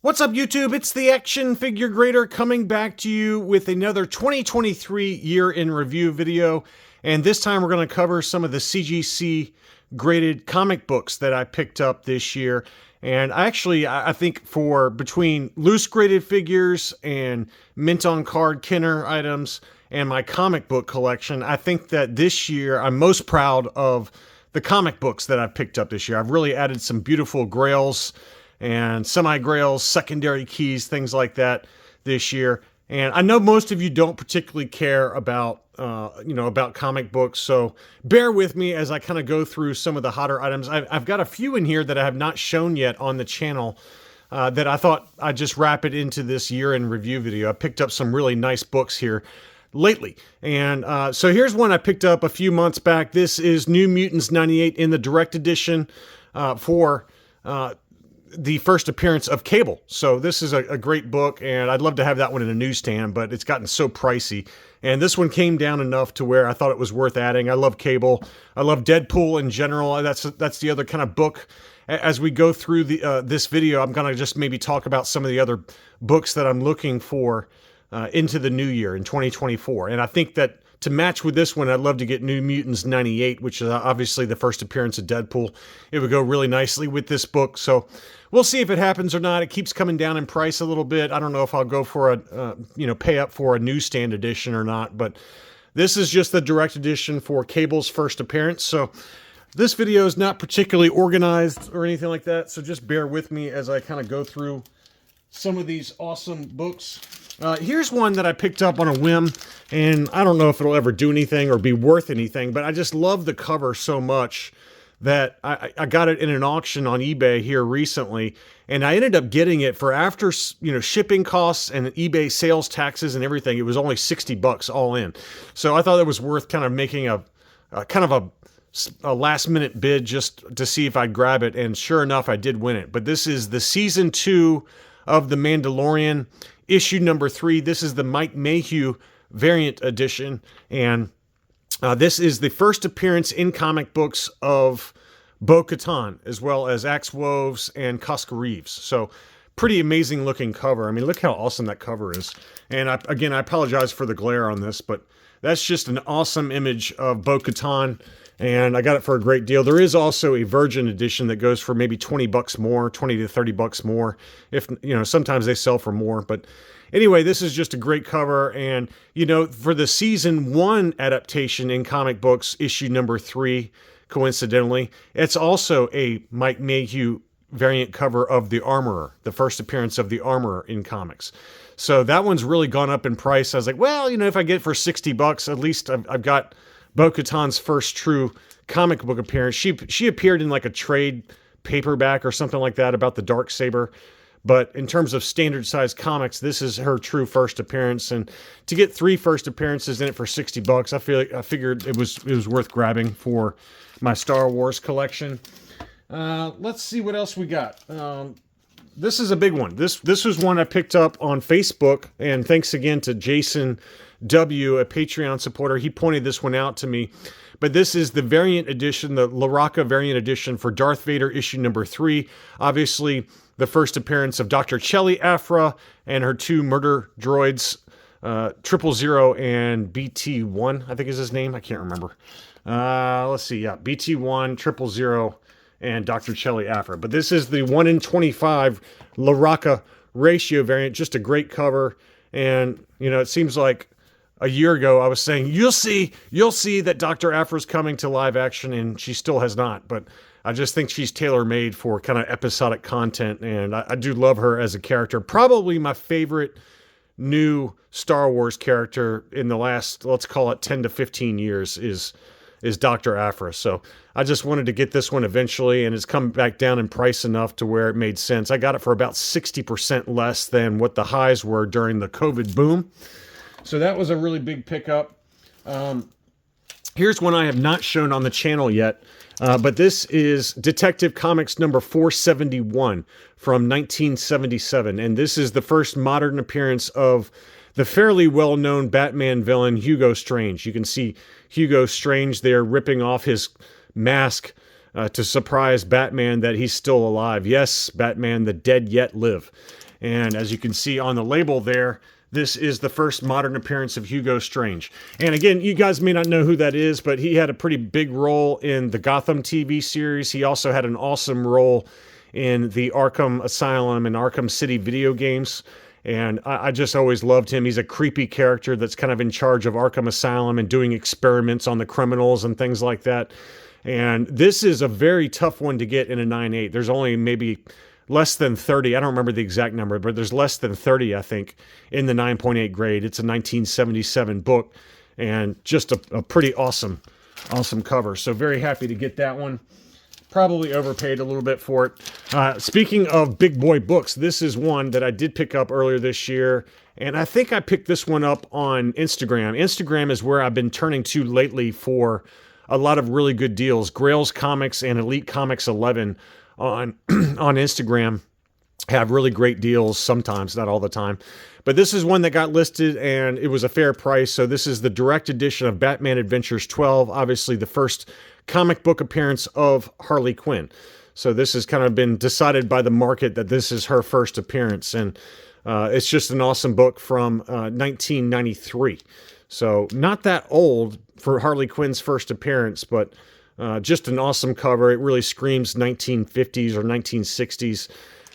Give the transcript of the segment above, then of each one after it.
What's up, YouTube? It's the Action Figure Grader coming back to you with another 2023 year in review video. And this time we're going to cover some of the CGC graded comic books that I picked up this year. And I think for between loose graded figures and mint on card Kenner items and my comic book collection, I think that this year I'm most proud of the comic books that I've picked up this year. I've really added some beautiful Grails and semi-grails, secondary keys, things like that this year. And I know most of you don't particularly care about, about comic books, so bear with me as I kind of go through some of the hotter items. I've got a few in here that I have not shown yet on the channel that I thought I'd just wrap it into this year in review video. I picked up some really nice books here lately. And so here's one I picked up a few months back. This is New Mutants 98 in the direct edition for the first appearance of Cable. So this is a great book, and I'd love to have that one in a newsstand, but it's gotten so pricey. And this one came down enough to where I thought it was worth adding. I love Cable. I love Deadpool in general. That's the other kind of book. As we go through this video, I'm going to just maybe talk about some of the other books that I'm looking for into the new year in 2024. And I think that to match with this one, I'd love to get New Mutants 98, which is obviously the first appearance of Deadpool. It would go really nicely with this book. So we'll see if it happens or not. It keeps coming down in price a little bit. I don't know if I'll go for pay up for a newsstand edition or not, but this is just the direct edition for Cable's first appearance. So this video is not particularly organized or anything like that. So just bear with me as I kind of go through some of these awesome books. Here's one that I picked up on a whim, and I don't know if it'll ever do anything or be worth anything, but I just love the cover so much that I got it in an auction on eBay here recently, and I ended up getting it for after shipping costs and eBay sales taxes and everything. It was only $60 all in, so I thought it was worth kind of making a last minute bid just to see if I'd grab it, and sure enough, I did win it. But this is the season 2 of The Mandalorian, issue number 3. This is the Mike Mayhew variant edition, and this is the first appearance in comic books of Bo-Katan, as well as Axe Woves and Koska Reeves. So pretty amazing looking cover. I mean, look how awesome that cover is. And again, I apologize for the glare on this, but that's just an awesome image of Bo-Katan, and I got it for a great deal. There is also a Virgin edition that goes for maybe $20 more, 20 to $30 more. If sometimes they sell for more, but anyway, this is just a great cover. And for the season 1 adaptation in comic books, issue number 3, coincidentally, it's also a Mike Mayhew variant cover of the Armorer, the first appearance of the Armorer in comics. So that one's really gone up in price. I was like, well, if I get it for $60, at least I've got Bo-Katan's first true comic book appearance. She appeared in like a trade paperback or something like that about the Darksaber. But in terms of standard size comics, this is her true first appearance. And to get 3 first appearances in it for $60, I figured it was worth grabbing for my Star Wars collection. Let's see what else we got. This is a big one. This was one I picked up on Facebook, and thanks again to Jason W., a Patreon supporter. He pointed this one out to me. But this is the variant edition, the Laraka variant edition for Darth Vader issue number 3. Obviously, the first appearance of Dr. Chelly Afra and her 2 murder droids, 000 and BT-1, I think is his name. I can't remember. Let's see. Yeah, BT-1, 000, and Dr. Chelly Afra. But this is the 1 in 25 Laraka ratio variant. Just a great cover. And, it seems like a year ago I was saying, you'll see that Dr. Afra's coming to live action, and she still has not. But I just think she's tailor-made for kind of episodic content, and I do love her as a character. Probably my favorite new Star Wars character in the last, let's call it 10 to 15 years is Dr. Aphra. So I just wanted to get this one eventually, and it's come back down in price enough to where it made sense. I got it for about 60% less than what the highs were during the COVID boom. So that was a really big pickup. Here's one I have not shown on the channel yet, but this is Detective Comics number 471 from 1977, and this is the first modern appearance of the fairly well-known Batman villain Hugo Strange. You can see Hugo Strange there ripping off his mask to surprise Batman that he's still alive. Yes, Batman, the dead yet live. And as you can see on the label there, this is the first modern appearance of Hugo Strange. And again, you guys may not know who that is, but he had a pretty big role in the Gotham TV series. He also had an awesome role in the Arkham Asylum and Arkham City video games. And I just always loved him. He's a creepy character that's kind of in charge of Arkham Asylum and doing experiments on the criminals and things like that. And this is a very tough one to get in a 9.8. There's only maybe less than 30. I don't remember the exact number, but there's less than 30, I think, in the 9.8 grade. It's a 1977 book and just a pretty awesome cover. So very happy to get that one. Probably overpaid a little bit for it. Speaking of big boy books, this is one that I did pick up earlier this year, and I think I picked this one up on Instagram. Instagram is where I've been turning to lately for a lot of really good deals. Grails Comics and Elite Comics 11 on Instagram have really great deals sometimes, not all the time. But this is one that got listed, and it was a fair price. So this is the direct edition of Batman Adventures 12, obviously the first comic book appearance of Harley Quinn. So this has kind of been decided by the market that this is her first appearance, and it's just an awesome book from 1993. So not that old for Harley Quinn's first appearance, but just an awesome cover. It really screams 1950s or 1960s,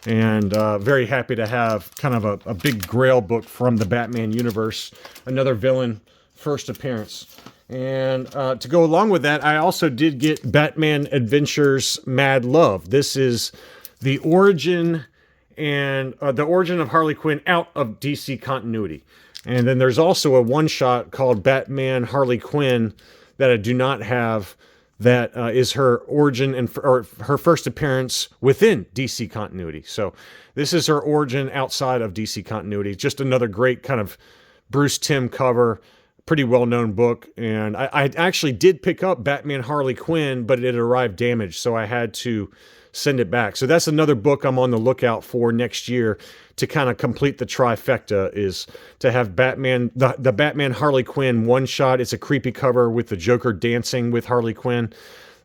and very happy to have kind of a big Grail book from the Batman universe, another villain first appearance. And to go along with that, I also did get Batman Adventures Mad Love. This is the origin of Harley Quinn out of DC continuity. And then there's also a one-shot called Batman Harley Quinn that I do not have. That is her origin or her first appearance within DC continuity. So this is her origin outside of DC continuity. Just another great kind of Bruce Timm cover. Pretty well-known book, and I actually did pick up Batman Harley Quinn, but it arrived damaged, so I had to send it back. So that's another book I'm on the lookout for next year to kind of complete the trifecta, is to have Batman, the Batman Harley Quinn one-shot. It's a creepy cover with the Joker dancing with Harley Quinn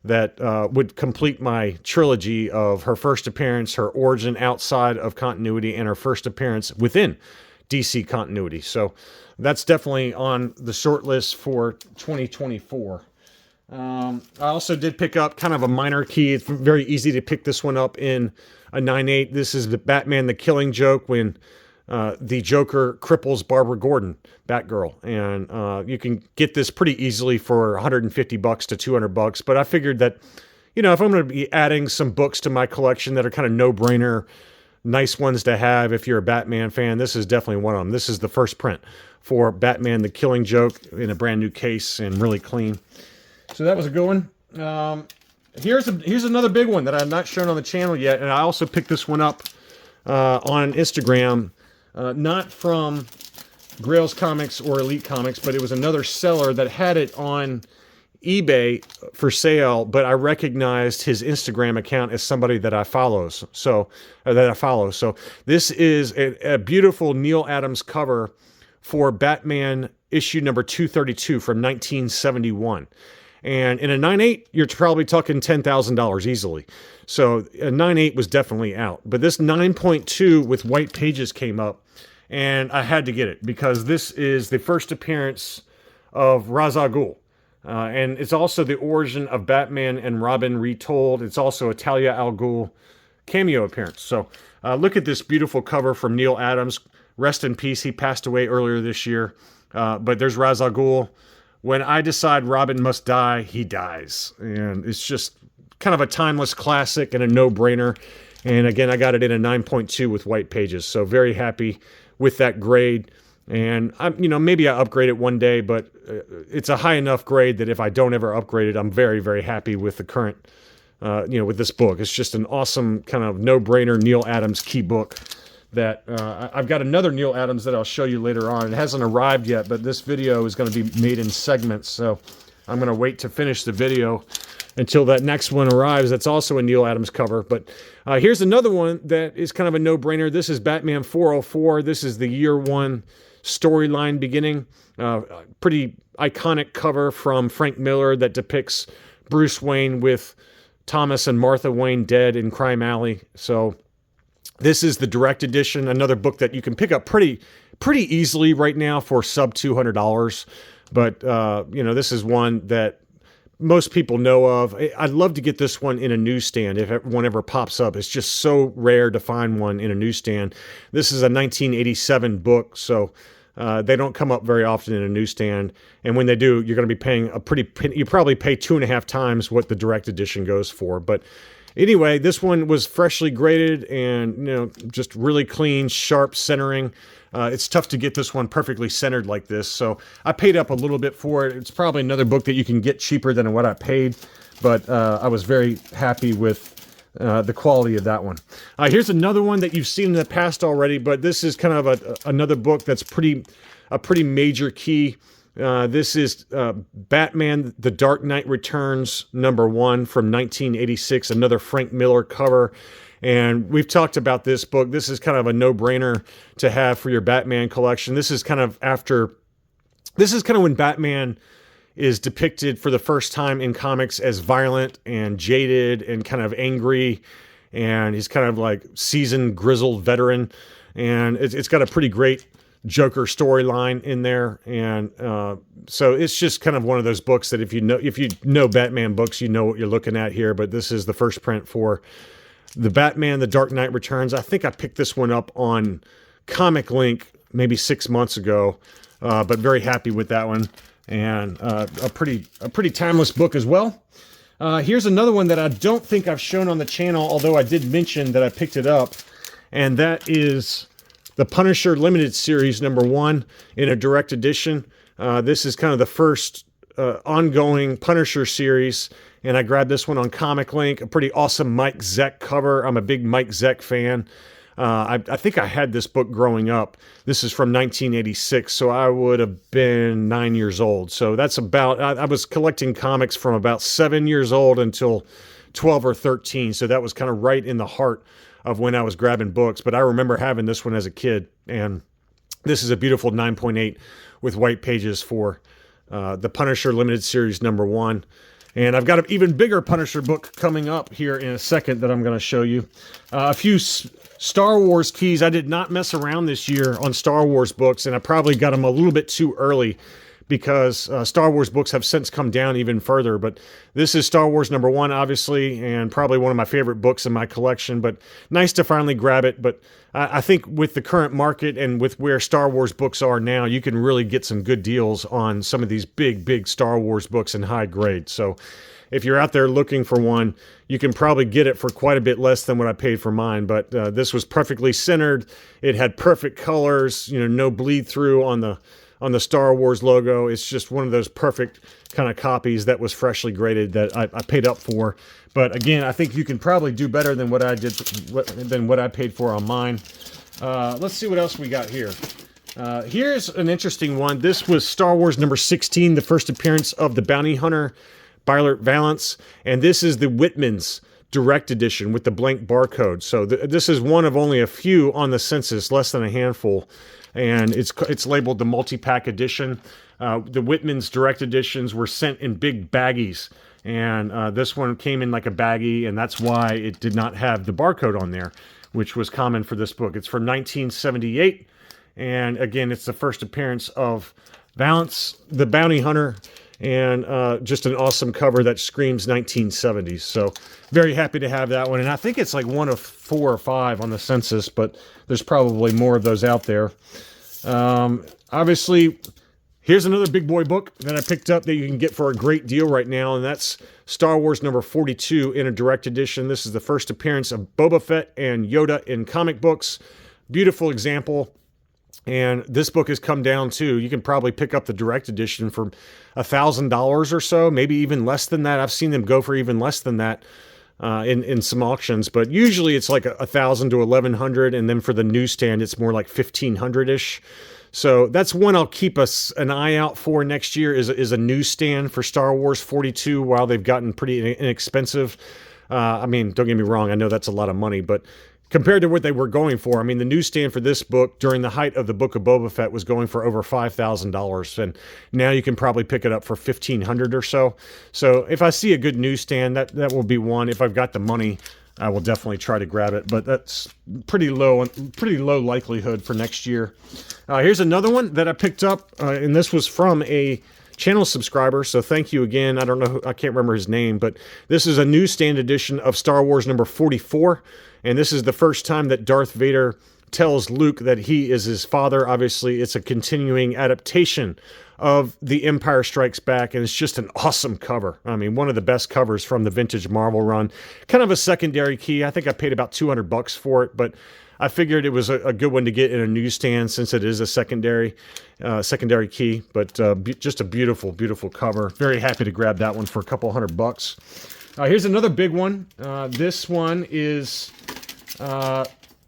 that would complete my trilogy of her first appearance, her origin outside of continuity, and her first appearance within DC continuity. So that's definitely on the short list for 2024. I also did pick up kind of a minor key. It's very easy to pick this one up in a 9.8. This is the Batman the Killing Joke, when the Joker cripples Barbara Gordon, Batgirl. And you can get this pretty easily for $150 to $200. But I figured that, you know, if I'm going to be adding some books to my collection that are kind of no-brainer, nice ones to have if you're a Batman fan, this is definitely one of them. This is the first print for Batman the Killing Joke in a brand new case and really clean. So that was a good one. Here's another big one that I've not shown on the channel yet, and I also picked this one up on Instagram, not from Grails Comics or Elite Comics, but it was another seller that had it on eBay for sale, but I recognized his Instagram account as somebody that I follow. So this is a beautiful Neal Adams cover for Batman issue number 232 from 1971. And in a 9.8, you're probably talking $10,000 easily. So a 9.8 was definitely out. But this 9.2 with white pages came up, and I had to get it because this is the first appearance of Ra's al Ghul. And it's also the origin of Batman and Robin retold. It's also a Talia al Ghul cameo appearance. So look at this beautiful cover from Neal Adams. Rest in peace. He passed away earlier this year. But there's Ra's al Ghul. When I decide Robin must die, he dies. And it's just kind of a timeless classic and a no-brainer. And again, I got it in a 9.2 with white pages. So very happy with that grade. And maybe I upgrade it one day, but it's a high enough grade that if I don't ever upgrade it, I'm very, very happy with the current, with this book. It's just an awesome kind of no-brainer Neal Adams key book that I've got another Neal Adams that I'll show you later on. It hasn't arrived yet, but this video is going to be made in segments, so I'm going to wait to finish the video until that next one arrives. That's also a Neal Adams cover. But here's another one that is kind of a no-brainer. This is Batman 404. This is the year one storyline beginning. Pretty iconic cover from Frank Miller that depicts Bruce Wayne with Thomas and Martha Wayne Dead in Crime Alley. So this is the direct edition, another book that you can pick up pretty easily right now for sub $200. But this is one that most people know of. I'd love to get this one in a newsstand if one ever pops up. It's just so rare to find one in a newsstand. This is a 1987 book, so they don't come up very often in a newsstand. And when they do, you're going to be paying you probably pay 2.5 times what the direct edition goes for. But anyway, this one was freshly graded and, just really clean, sharp centering. It's tough to get this one perfectly centered like this, so I paid up a little bit for it. It's probably another book that you can get cheaper than what I paid, but I was very happy with the quality of that one. Here's another one that you've seen in the past already, but this is kind of another book that's a pretty major key. This is Batman: The Dark Knight Returns #1 from 1986, another Frank Miller cover. And we've talked about this book. This is kind of a no-brainer to have for your Batman collection. This is kind of when Batman is depicted for the first time in comics as violent and jaded and kind of angry. And he's kind of like seasoned, grizzled veteran. And it's got a pretty great Joker storyline in there. And so it's just kind of one of those books that if you know Batman books, you know what you're looking at here. But this is the first print for the Batman: The Dark Knight Returns. I think I picked this one up on Comic Link maybe 6 months ago, but very happy with that one, and a pretty timeless book as well. Here's another one that I don't think I've shown on the channel, although I did mention that I picked it up, and that is the Punisher Limited Series #1 in a direct edition. This is kind of the first ongoing Punisher series, and I grabbed this one on Comic Link. A pretty awesome Mike Zeck cover. I'm a big Mike Zeck fan. I think I had this book growing up. This is from 1986, so I would have been 9 years old. So that's I was collecting comics from about 7 years old until 12 or 13, so that was kind of right in the heart of when I was grabbing books. But I remember having this one as a kid, and this is a beautiful 9.8 with white pages for the Punisher Limited Series #1. And I've got an even bigger Punisher book coming up here in a second that I'm going to show you. A few Star Wars keys. I did not mess around this year on Star Wars books, and I probably got them a little bit too early because Star Wars books have since come down even further. But this is Star Wars #1, obviously, and probably one of my favorite books in my collection. But nice to finally grab it. But I think with the current market and with where Star Wars books are now, you can really get some good deals on some of these big Star Wars books in high grade. So if you're out there looking for one, you can probably get it for quite a bit less than what I paid for mine. But this was perfectly centered. It had perfect colors, no bleed through on the Star Wars logo. It's just one of those perfect kind of copies that was freshly graded that I paid up for. But again, I think you can probably do better than what I paid for on mine. Let's see what else we got here. Here's an interesting one. This was Star Wars #16, the first appearance of the bounty hunter, Bylert Valance, and this is the Whitman's direct edition with the blank barcode. So this is one of only a few on the census, less than a handful, and it's labeled the multi-pack edition. The Whitman's direct editions were sent in big baggies, and this one came in like a baggie, and that's why it did not have the barcode on there, which was common for this book. It's from 1978, and again, it's the first appearance of Valance, the bounty hunter, and just an awesome cover that screams 1970s. So very happy to have that one. And I think it's like one of 4 or 5 on the census, but there's probably more of those out there. Obviously, here's another big boy book that I picked up that you can get for a great deal right now, and that's Star Wars #42 in a direct edition. This is the first appearance of Boba Fett and Yoda in comic books. Beautiful example. And this book has come down too. You can probably pick up the direct edition for $1,000 or so, maybe even less than that. I've seen them go for even less than that in some auctions, but usually it's like $1,000 to $1,100, and then for the newsstand it's more like $1,500-ish. So that's one I'll keep an eye out for next year is a newsstand for Star Wars 42 while they've gotten pretty inexpensive. I mean, don't get me wrong, I know that's a lot of money, but compared to what they were going for. I mean, the newsstand for this book during the height of the Book of Boba Fett was going for over $5,000, and now you can probably pick it up for $1,500 or so. So if I see a good newsstand, that will be one. If I've got the money, I will definitely try to grab it, but that's pretty low likelihood for next year. Here's another one that I picked up, and this was from a channel subscriber, so thank you again. I don't know, I can't remember his name, but this is a newsstand edition of Star Wars number 44, and this is the first time that Darth Vader tells Luke that he is his father. Obviously, it's a continuing adaptation of The Empire Strikes Back, and it's just an awesome cover. I mean, one of the best covers from the vintage Marvel run. Kind of a secondary key. I think I paid about $200 for it, but I figured it was a good one to get in a newsstand since it is a secondary key. But just a beautiful, beautiful cover. Very happy to grab that one for a couple $100. Here's another big one. This one is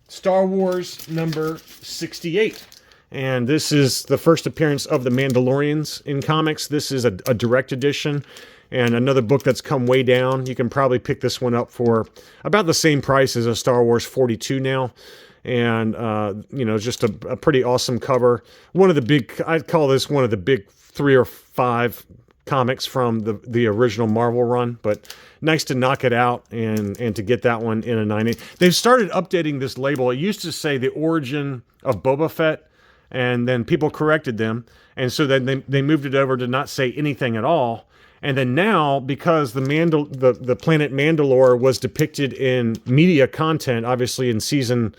Star Wars number 68. And this is the first appearance of the Mandalorians in comics. This is a direct edition and another book that's come way down. You can probably pick this one up for about the same price as a Star Wars 42 now. And, you know, just a pretty awesome cover. One of the big, I'd call this one of the big 3 or 5 comics from the original Marvel run, but nice to knock it out and to get that one in a 9.8. They've started updating this label. It used to say the origin of Boba Fett, and then people corrected them, and so then they moved it over to not say anything at all. And then now, because the planet Mandalore was depicted in media content, obviously in season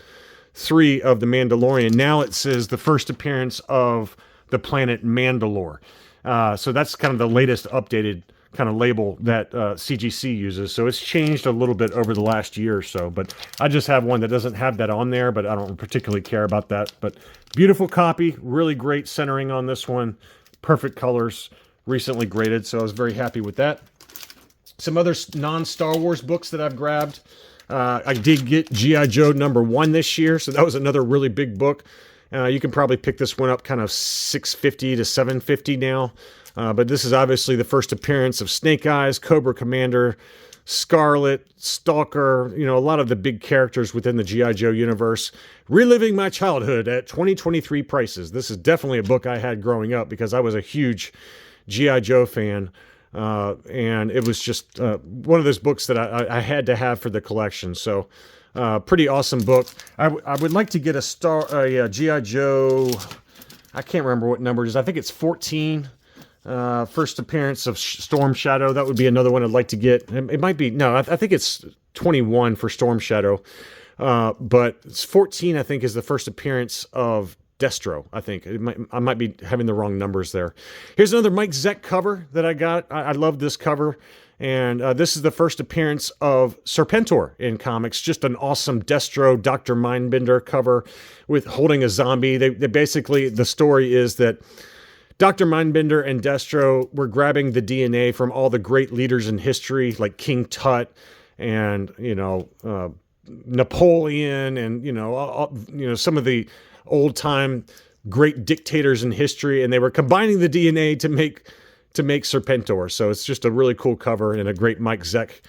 3 of The Mandalorian, now it says the first appearance of the planet Mandalore. So that's kind of the latest updated kind of label that CGC uses. So it's changed a little bit over the last year or so, but I just have one that doesn't have that on there, but I don't particularly care about that. But beautiful copy, really great centering on this one, perfect colors, recently graded, so I was very happy with that. Some other non-Star Wars books that I've grabbed. I did get G.I. Joe number 1 this year, so that was another really big book. You can probably pick this one up kind of $650 to $750 now. But this is obviously the first appearance of Snake Eyes, Cobra Commander, Scarlet, Stalker, you know, a lot of the big characters within the G.I. Joe universe. Reliving my childhood at 2023 prices. This is definitely a book I had growing up because I was a huge G.I. Joe fan. And it was just one of those books that I had to have for the collection. So pretty awesome book. I would like to get a G.I. Joe, I can't remember what number it is. I think it's 14. First appearance of Storm Shadow. That would be another one I'd like to get. It might be, no, I think it's 21 for Storm Shadow. But it's 14, I think, is the first appearance of Destro, I think. I might be having the wrong numbers there. Here's another Mike Zeck cover that I got. I love this cover. And this is the first appearance of Serpentor in comics. Just an awesome Destro, Dr. Mindbender cover with holding a zombie. They basically, the story is that Dr. Mindbender and Destro were grabbing the DNA from all the great leaders in history, like King Tut and, you know, Napoleon and, you know, some of the old-time great dictators in history, and they were combining the DNA to make Serpentor. So it's just a really cool cover and a great Mike Zeck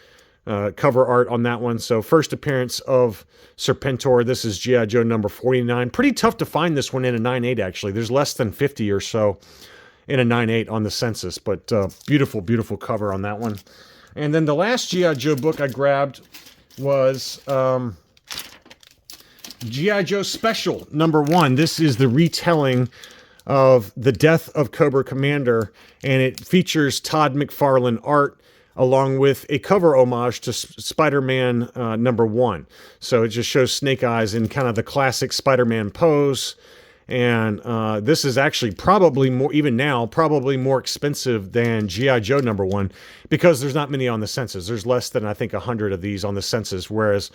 cover art on that one. So first appearance of Serpentor. This is G.I. Joe number 49. Pretty tough to find this one in a 9.8, actually. There's less than 50 or so in a 9.8 on the census, but beautiful, beautiful cover on that one. And then the last G.I. Joe book I grabbed was G.I. Joe Special number 1. This is the retelling of The Death of Cobra Commander, and it features Todd McFarlane art along with a cover homage to Spider-Man number 1. So it just shows Snake Eyes in kind of the classic Spider-Man pose. And this is actually probably more, even now, probably more expensive than G.I. Joe number 1 because there's not many on the census. There's less than, I think, 100 of these on the census, whereas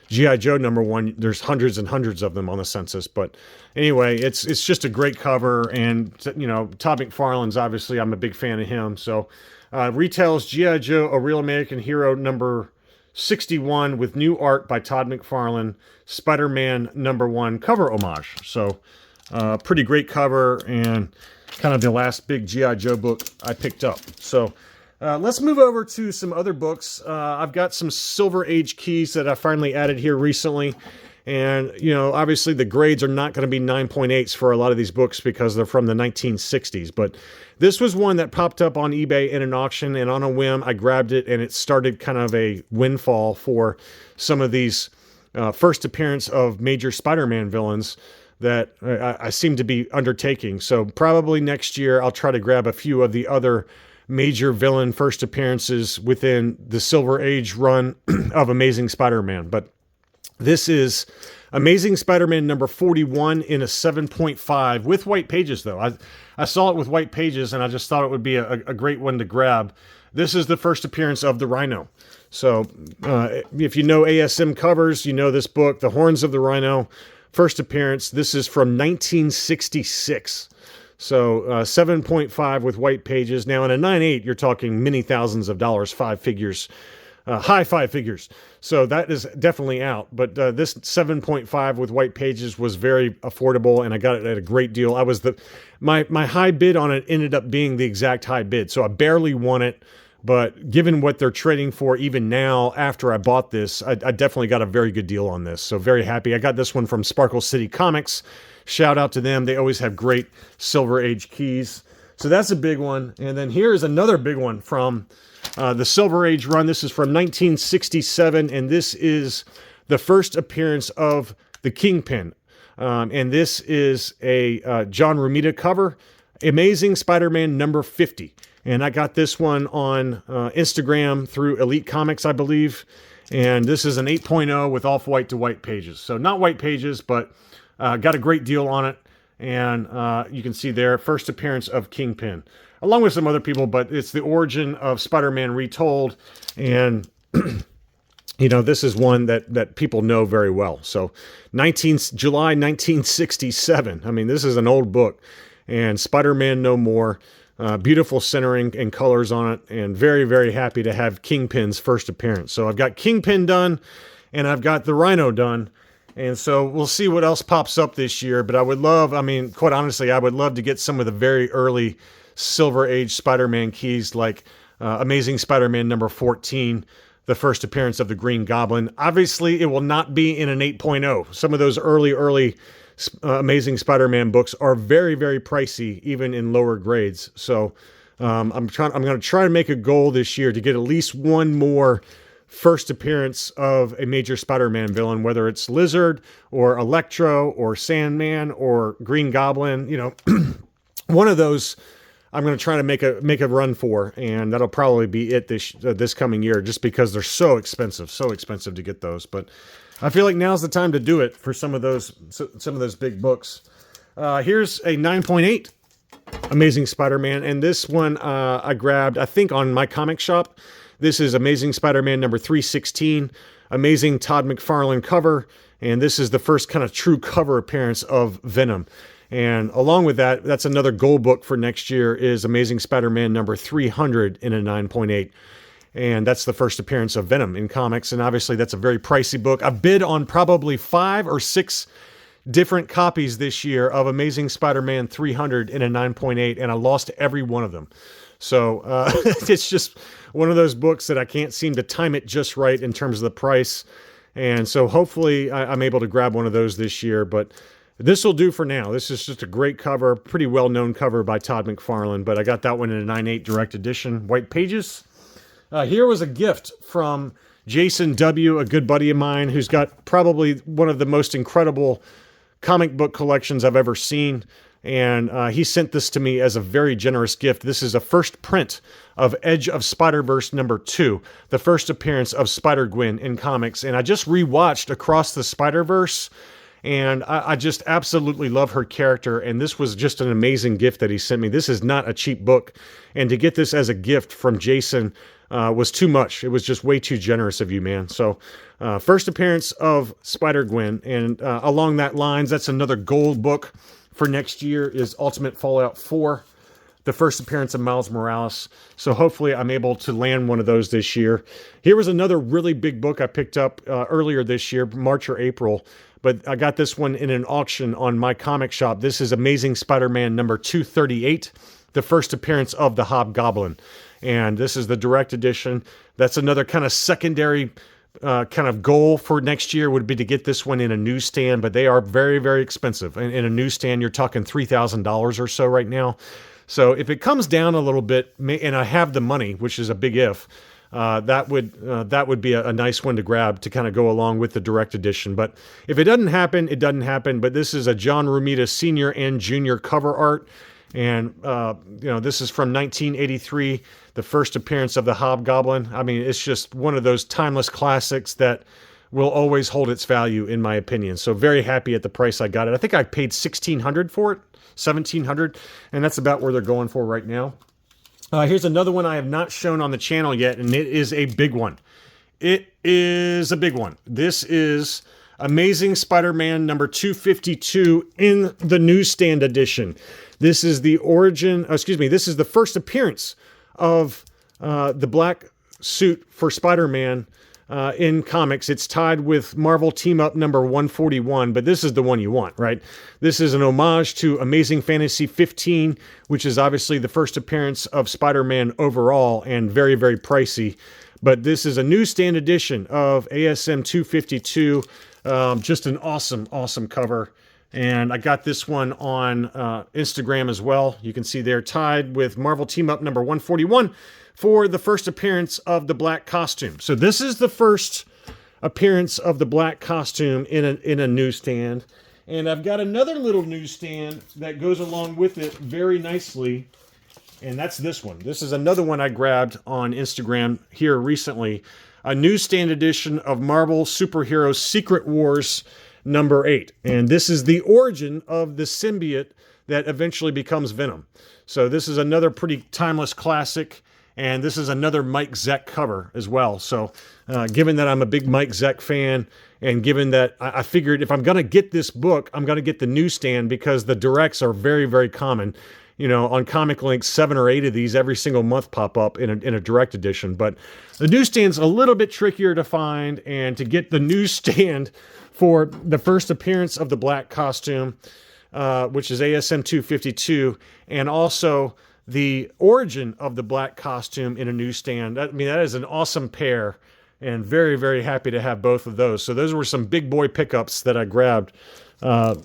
G.I. Joe number 1, there's hundreds and hundreds of them on the census. But anyway, it's just a great cover. And, you know, Todd McFarlane's obviously, I'm a big fan of him. So retails G.I. Joe, A Real American Hero number 61 with new art by Todd McFarlane, Spider-Man number 1 cover homage. So pretty great cover and kind of the last big G.I. Joe book I picked up. So let's move over to some other books. I've got some Silver Age keys that I finally added here recently. And, obviously the grades are not going to be 9.8s for a lot of these books because they're from the 1960s. But this was one that popped up on eBay in an auction, and on a whim, I grabbed it, and it started kind of a windfall for some of these first appearance of major Spider-Man villains that I seem to be undertaking. So probably next year, I'll try to grab a few of the other major villain first appearances within the Silver Age run of Amazing Spider-Man. But this is Amazing Spider-Man number 41 in a 7.5 with white pages, though. I saw it with white pages, and I just thought it would be a great one to grab. This is the first appearance of the Rhino. So if you know ASM covers, you know this book, The Horns of the Rhino, first appearance. This is from 1966. So 7.5 with white pages. Now in a 9.8, you're talking many thousands of dollars, five figures. High five figures. So that is definitely out. But this 7.5 with white pages was very affordable, and I got it at a great deal. My high bid on it ended up being the exact high bid. So I barely won it, but given what they're trading for even now after I bought this, I definitely got a very good deal on this. So very happy. I got this one from Sparkle City Comics. Shout out to them. They always have great Silver Age keys. So that's a big one. And then here's another big one from the Silver Age run. This is from 1967, and this is the first appearance of the Kingpin. And this is a John Romita cover, Amazing Spider-Man number 50. And I got this one on Instagram through Elite Comics, I believe. And this is an 8.0 with off-white to white pages. So not white pages, but got a great deal on it. And you can see there, first appearance of Kingpin, along with some other people, but it's the origin of Spider-Man retold. And, this is one that people know very well. So July 1967. I mean, this is an old book. And Spider-Man No More. Beautiful centering and colors on it. And very, very happy to have Kingpin's first appearance. So I've got Kingpin done, and I've got the Rhino done. And so we'll see what else pops up this year. But quite honestly, I would love to get some of the very early Silver Age Spider-Man keys, like Amazing Spider-Man number 14, the first appearance of the Green Goblin. Obviously, it will not be in an 8.0. Some of those early Amazing Spider-Man books are very, very pricey, even in lower grades. So I'm going to try to make a goal this year to get at least one more first appearance of a major Spider-Man villain, whether it's Lizard or Electro or Sandman or Green Goblin. One of those I'm going to try to make a run for, and that'll probably be it this coming year, just because they're so expensive to get those. But I feel like now's the time to do it for some of those big books. Here's a 9.8 Amazing Spider-Man, and this one I grabbed, I think, on my comic shop. This is Amazing Spider-Man number 316, amazing Todd McFarlane cover, and this is the first kind of true cover appearance of Venom. And along with that, that's another goal book for next year, is Amazing Spider-Man number 300 in a 9.8. And that's the first appearance of Venom in comics. And obviously, that's a very pricey book. I bid on probably 5 or 6 different copies this year of Amazing Spider-Man 300 in a 9.8, and I lost every one of them. So it's just one of those books that I can't seem to time it just right in terms of the price. And so hopefully I'm able to grab one of those this year. But this will do for now. This is just a great cover, pretty well-known cover by Todd McFarlane. But I got that one in a 9.8 direct edition, white pages. Here was a gift from Jason W., a good buddy of mine, who's got probably one of the most incredible comic book collections I've ever seen. And he sent this to me as a very generous gift. This is a first print of Edge of Spider-Verse number 2, the first appearance of Spider-Gwen in comics. And I just rewatched Across the Spider-Verse, and I just absolutely love her character. And this was just an amazing gift that he sent me. This is not a cheap book. And to get this as a gift from Jason was too much. It was just way too generous of you, man. So first appearance of Spider-Gwen. And along that lines, that's another gold book for next year, is Ultimate Fallout 4, the first appearance of Miles Morales. So hopefully I'm able to land one of those this year. Here was another really big book I picked up earlier this year, March or April. But I got this one in an auction on my comic shop. This is Amazing Spider-Man number 238, the first appearance of the Hobgoblin. And this is the direct edition. That's another kind of secondary kind of goal for next year would be to get this one in a newsstand, but they are very, very expensive. In a newsstand, you're talking $3,000 or so right now. So if it comes down a little bit, and I have the money, which is a big if, that would be a nice one to grab to kind of go along with the direct edition. But if it doesn't happen, it doesn't happen. But this is a John Romita Sr. and Jr. cover art. And, this is from 1983, the first appearance of the Hobgoblin. I mean, it's just one of those timeless classics that will always hold its value, in my opinion. So very happy at the price I got it. I think I paid $1,600 for it, $1,700, and that's about where they're going for right now. Here's another one I have not shown on the channel yet, and it is a big one. It is a big one. This is Amazing Spider-Man number 252 in the newsstand edition. This is the this is the first appearance of the black suit for Spider-Man in comics. It's tied with Marvel Team Up number 141, but this is the one you want, right? This is an homage to Amazing Fantasy 15, which is obviously the first appearance of Spider-Man overall and very, very pricey. But this is a newsstand edition of ASM 252. Just an awesome, awesome cover. And I got this one on Instagram as well. You can see they're tied with Marvel Team Up number 141 for the first appearance of the black costume. So this is the first appearance of the black costume in a newsstand. And I've got another little newsstand that goes along with it very nicely. And that's this one. This is another one I grabbed on Instagram here recently. A newsstand edition of Marvel Superheroes Secret Wars number 8. And this is the origin of the symbiote that eventually becomes Venom. So this is another pretty timeless classic. And this is another Mike Zeck cover as well. So given that I'm a big Mike Zeck fan, and given that I figured if I'm going to get this book, I'm going to get the newsstand because the directs are very, very common. You know, on Comic Link, 7 or 8 of these every single month pop up in a direct edition. But the newsstand's a little bit trickier to find, and to get the newsstand for the first appearance of the black costume, which is ASM 252, and also the origin of the black costume in a newsstand. I mean, that is an awesome pair, and very, very happy to have both of those. So those were some big boy pickups that I grabbed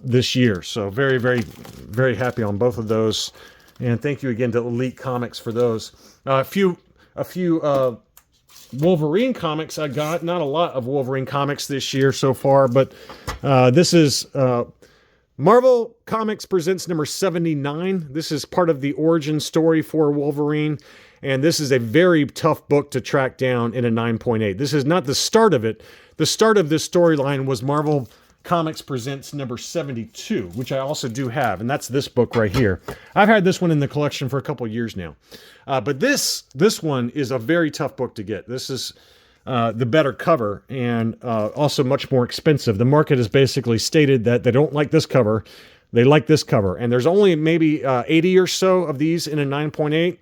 this year. So very, very, very happy on both of those. And thank you again to Elite Comics for those. A few Wolverine comics I got. Not a lot of Wolverine comics this year so far, but this is Marvel Comics Presents number 79. This is part of the origin story for Wolverine, and this is a very tough book to track down in a 9.8. This is not the start of it. The start of this storyline was Marvel Comics Presents number 72, which I also do have, and that's this book right here. I've had this one in the collection for a couple years now. But this one is a very tough book to get. This is the better cover, and also much more expensive. The market has basically stated that they don't like this cover, they like this cover, and there's only maybe 80 or so of these in a 9.8.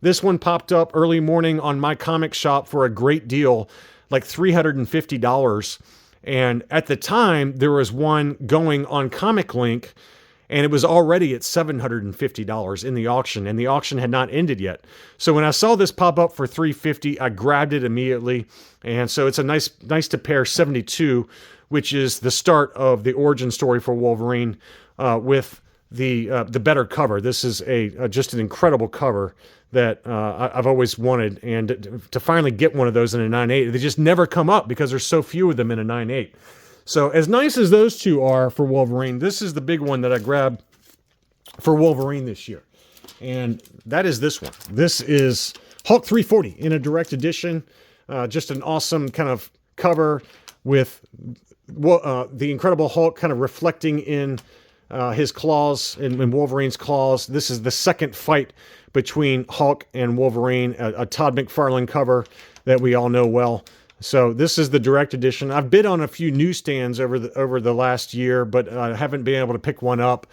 This one popped up early morning on my comic shop for a great deal, like $350, and at the time there was one going on Comic Link, and it was already at $750 in the auction, and the auction had not ended yet. So when I saw this pop up for $350, I grabbed it immediately. And so it's a nice to pair 72, which is the start of the origin story for Wolverine with the better cover. This is just an incredible cover that I've always wanted, and to finally get one of those in a 9.8, they just never come up because there's so few of them in a 9.8. So as nice as those two are for Wolverine, this is the big one that I grabbed for Wolverine this year. And that is this one. This is Hulk 340 in a direct edition. Just an awesome kind of cover with the Incredible Hulk kind of reflecting in his claws, in Wolverine's claws. This is the second fight between Hulk and Wolverine, a Todd McFarlane cover that we all know well. So this is the direct edition. I've bid on a few newsstands over the last year, but I haven't been able to pick one up.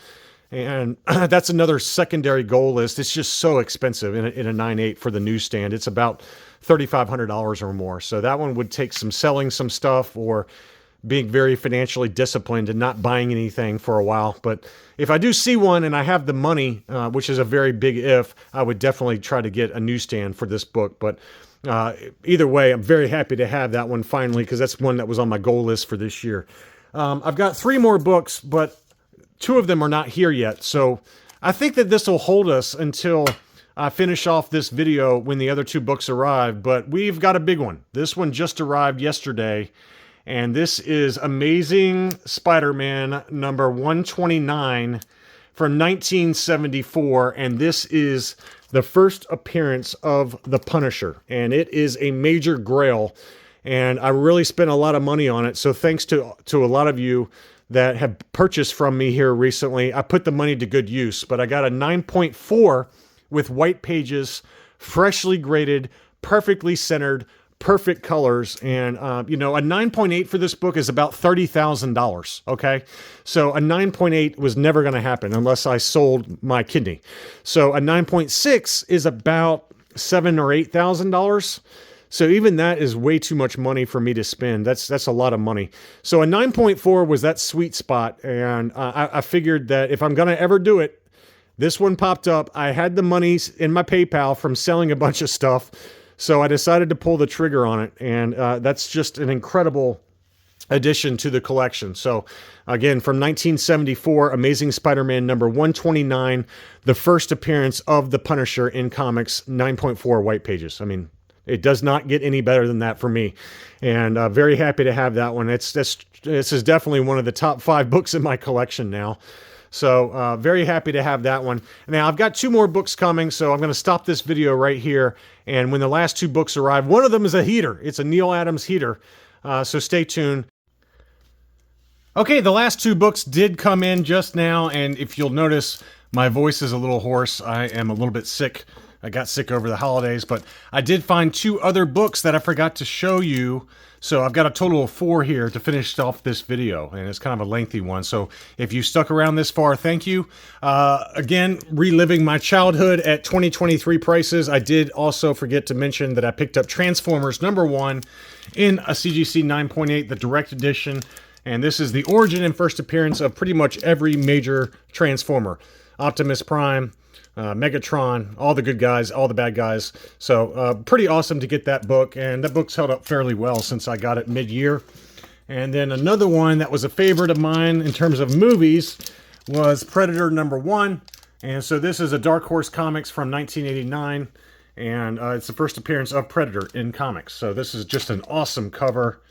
And that's another secondary goal list. It's just so expensive in a 9.8 for the newsstand. It's about $3,500 or more. So that one would take some selling some stuff, or being very financially disciplined and not buying anything for a while. But if I do see one and I have the money, which is a very big if, I would definitely try to get a newsstand for this book. But Either way, I'm very happy to have that one finally, because that's one that was on my goal list for this year. I've got 3 more books, but 2 of them are not here yet. So I think that this will hold us until I finish off this video when the other 2 books arrive. But we've got a big one. This one just arrived yesterday. And this is Amazing Spider-Man number 129 from 1974. And this is the first appearance of the Punisher. And it is a major grail. And I really spent a lot of money on it. So thanks to a lot of you that have purchased from me here recently. I put the money to good use. But I got a 9.4 with white pages, freshly graded, perfectly centered, perfect colors. And, you know, a 9.8 for this book is about $30,000, okay? So a 9.8 was never going to happen unless I sold my kidney. So a 9.6 is about $7,000 or $8,000. So even that is way too much money for me to spend. That's a lot of money. So a 9.4 was that sweet spot. And I figured that if I'm going to ever do it, this one popped up. I had the money in my PayPal from selling a bunch of stuff. So I decided to pull the trigger on it, and that's just an incredible addition to the collection. So again, from 1974, Amazing Spider-Man number 129, the first appearance of the Punisher in comics, 9.4 white pages. I mean, it does not get any better than that for me, and very happy to have that one. This is definitely one of the top 5 books in my collection now. So very happy to have that one. Now, I've got 2 more books coming, so I'm going to stop this video right here. And when the last 2 books arrive, one of them is a heater. It's a Neil Adams heater, so stay tuned. Okay, the last 2 books did come in just now, and if you'll notice, my voice is a little hoarse. I am a little bit sick. I got sick over the holidays, but I did find 2 other books that I forgot to show you. So I've got a total of 4 here to finish off this video, and it's kind of a lengthy one. So if you stuck around this far, thank you. Again, reliving my childhood at 2023 prices. I did also forget to mention that I picked up Transformers number 1 in a CGC 9.8, the direct edition. And this is the origin and first appearance of pretty much every major Transformer. Optimus Prime, Megatron, all the good guys, all the bad guys. So pretty awesome to get that book, and that book's held up fairly well since I got it mid-year. And then another one that was a favorite of mine in terms of movies was Predator number 1. And so this is a Dark Horse Comics from 1989, and it's the first appearance of Predator in comics. So this is just an awesome cover.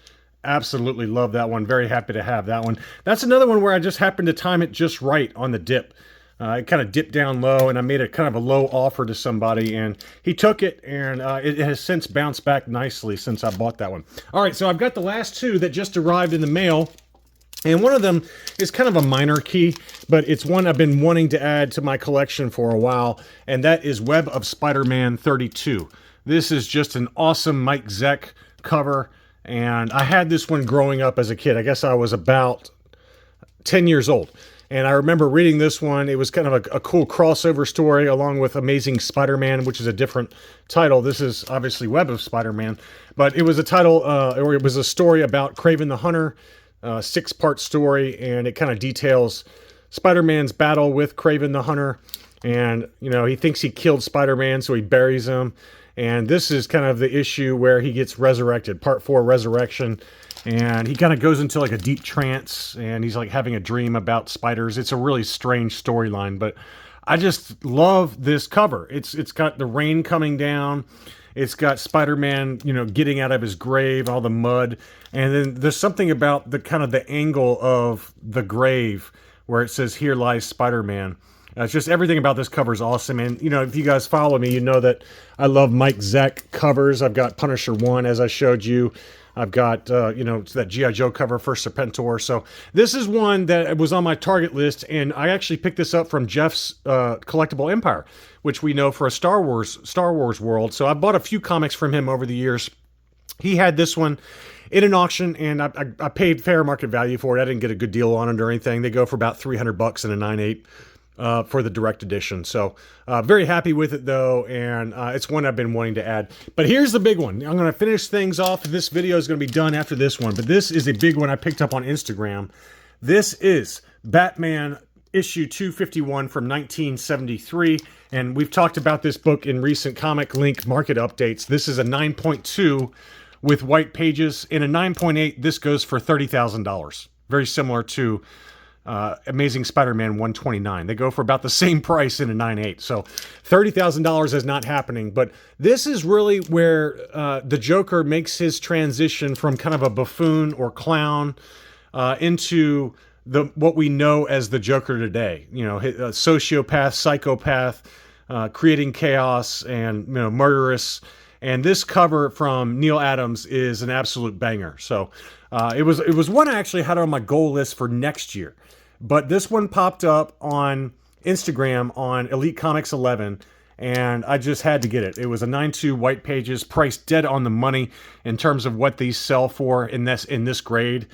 Absolutely love that one. Very happy to have that one. That's another one where I just happened to time it just right on the dip. It kind of dipped down low, and I made a kind of a low offer to somebody, and he took it, and it has since bounced back nicely since I bought that one. All right, so I've got the last 2 that just arrived in the mail, and one of them is kind of a minor key, but it's one I've been wanting to add to my collection for a while, and that is Web of Spider-Man 32. This is just an awesome Mike Zeck cover, and I had this one growing up as a kid. I guess I was about 10 years old. And I remember reading this one. It was kind of a cool crossover story along with Amazing Spider-Man, which is a different title. This is obviously Web of Spider-Man. But it was a title, or it was a story about Kraven the Hunter, 6-part story. And it kind of details Spider-Man's battle with Kraven the Hunter. And, you know, he thinks he killed Spider-Man, so he buries him. And this is kind of the issue where he gets resurrected, Part 4, Resurrection. And he kind of goes into like a deep trance, and he's like having a dream about spiders. It's a really strange storyline, but I just love this cover. It's got the rain coming down. It's got Spider-Man, you know, getting out of his grave, all the mud. And then there's something about the kind of the angle of the grave where it says, "Here lies Spider-Man." It's just everything about this cover is awesome. And, you know, if you guys follow me, you know that I love Mike Zeck covers. I've got Punisher 1, as I showed you. I've got, you know, that G.I. Joe cover for Serpentor. So this is one that was on my target list, and I actually picked this up from Jeff's Collectible Empire, which we know for a Star Wars world. So I bought a few comics from him over the years. He had this one in an auction, and I paid fair market value for it. I didn't get a good deal on it or anything. They go for about $300 in a 9.8. For the direct edition. So very happy with it though, and it's one I've been wanting to add. But here's the big one. I'm going to finish things off. This video is going to be done after this one, but this is a big one I picked up on Instagram. This is Batman issue 251 from 1973, and we've talked about this book in recent Comic Link market updates. This is a 9.2 with white pages. In a 9.8, this goes for $30,000. Very similar to Amazing Spider-Man 129. They go for about the same price in a 9.8. So $30,000 is not happening. But this is really where the Joker makes his transition from kind of a buffoon or clown into what we know as the Joker today. You know, a sociopath, psychopath, creating chaos and, you know, murderous. And this cover from Neil Adams is an absolute banger. So it was one I actually had on my goal list for next year. But this one popped up on Instagram on Elite Comics 11, and I just had to get it. It was a 9.2 white pages, priced dead on the money in terms of what these sell for in this grade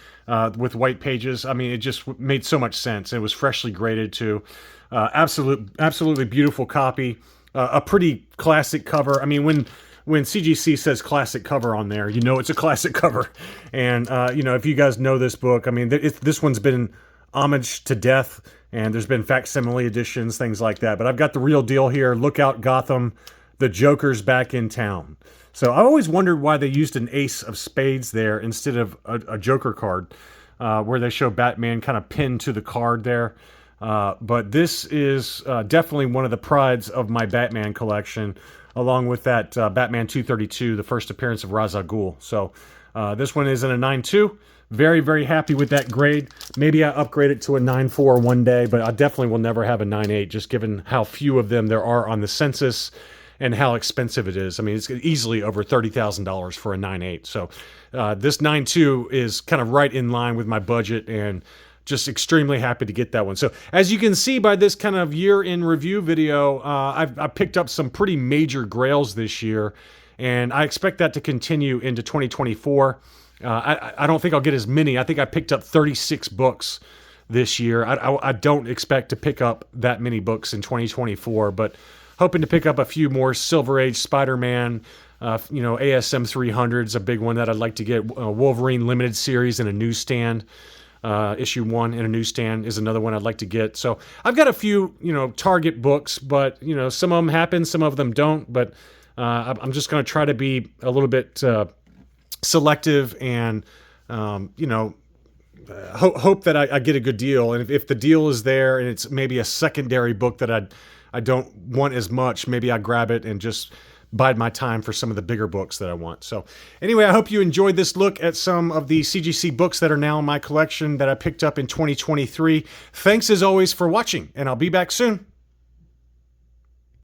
with white pages. I mean, it just made so much sense. It was freshly graded too. Absolutely beautiful copy. A pretty classic cover. I mean, when CGC says classic cover on there, you know it's a classic cover. And, you know, if you guys know this book, I mean, this one's been homage to death, and there's been facsimile editions, things like that. But I've got the real deal here. Look out, Gotham. The Joker's back in town. So I always wondered why they used an ace of spades there instead of a Joker card, where they show Batman kind of pinned to the card there. But this is definitely one of the prides of my Batman collection, along with that Batman 232, the first appearance of Ra's al Ghul. So this one is in a 9.2. Very, very happy with that grade. Maybe I upgrade it to a 9.4 one day, but I definitely will never have a 9.8, just given how few of them there are on the census and how expensive it is. I mean, it's easily over $30,000 for a 9.8. So this 9.2 is kind of right in line with my budget, and just extremely happy to get that one. So as you can see by this kind of year in review video, I picked up some pretty major Grails this year, and I expect that to continue into 2024. I don't think I'll get as many. I think I picked up 36 books this year. I don't expect to pick up that many books in 2024, but hoping to pick up a few more Silver Age Spider-Man. You know, ASM 300 is a big one that I'd like to get. Wolverine Limited Series in a newsstand. Issue 1 in a newsstand is another one I'd like to get. So I've got a few, you know, Target books, but, you know, some of them happen, some of them don't. But I'm just going to try to be a little bit selective and, you know, hope that I get a good deal. And if the deal is there and it's maybe a secondary book that I don't want as much, maybe I grab it and just bide my time for some of the bigger books that I want. So anyway, I hope you enjoyed this look at some of the CGC books that are now in my collection that I picked up in 2023. Thanks as always for watching, and I'll be back soon.